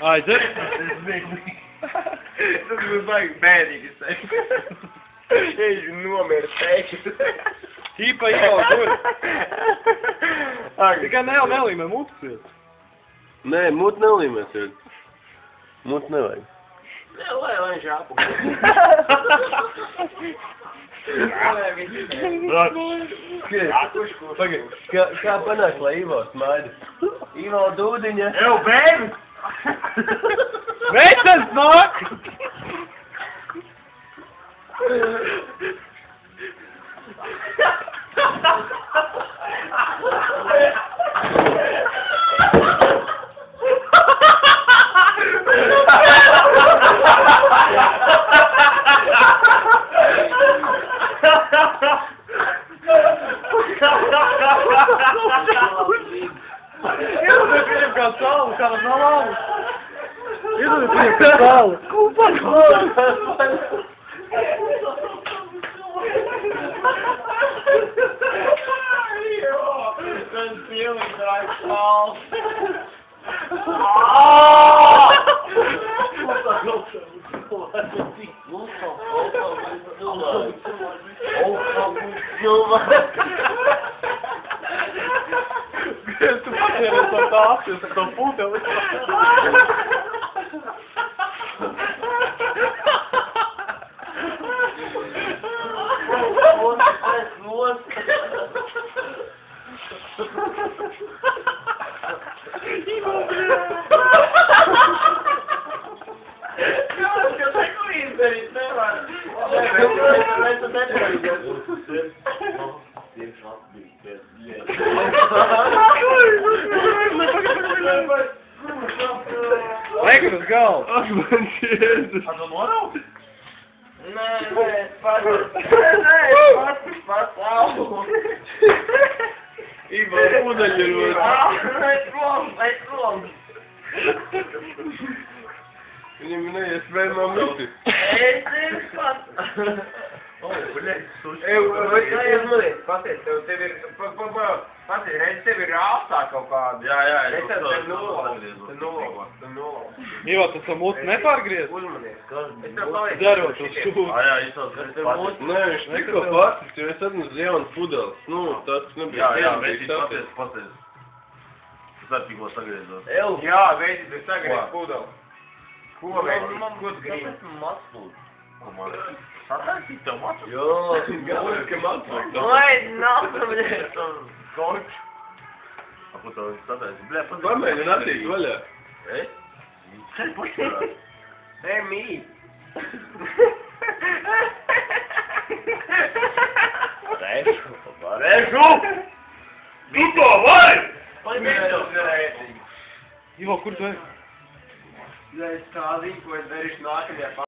Aizdzer? Tas būs baigi bēdīgi seks. Viņš nomira seks. Tīpa jau tur. Tikai nelīmē mutu ciet. Nē, mut nelīmēs ir. Mut nevajag. Nē, lai viņš apuk. Pagaid, kā panākt, lai Ivo smaida? Ivo dūdiņa. Ew, bēbi! Veicens nāk! Iedod viņam kā salu, kādam nav labu. Iedod viņam kā salu. Tas feeling that I fall. Tu patieries no tā apsies ar to puteli. Liek uz galvu! Ak, man Jēzus! Ar to norauc? Nē, pats augu. Ivo, pudeļi ir vārds. Ej prom. Viņam neies vēmā muti. Es pats. Paties, tev ir, paties, reiz tev ir āstā kaut kāda. Jā, Es tev nolauks. Ivo, tu savu muti nepārgriez? Uzmanies. Es tev palīdzu. Dzerot uz šūru. Jā, izsauc, ka Nē, viņš tikko pārtiks, jo es atnesu jaunas pudeles. Nu, tas nebija Jā, veicīt, paties. Tas arī tikko sagriezos. Jā, veicīt, es sagriez pudeli. Ko veicīt? Ko tu grib? Sataisīt tev maču? Jā, galvenais, ka man atvāk. Lai nav, bļēt, koč. Ko tev sataisīt? Bļē, Pamēģini attīt vaļā. Ej? Ceļ pušķurā. Ej, mīt. Rešu! Tu to vari! Ivo, kur tu ej? Ja es tā zinu, ko es darīšu nākamajā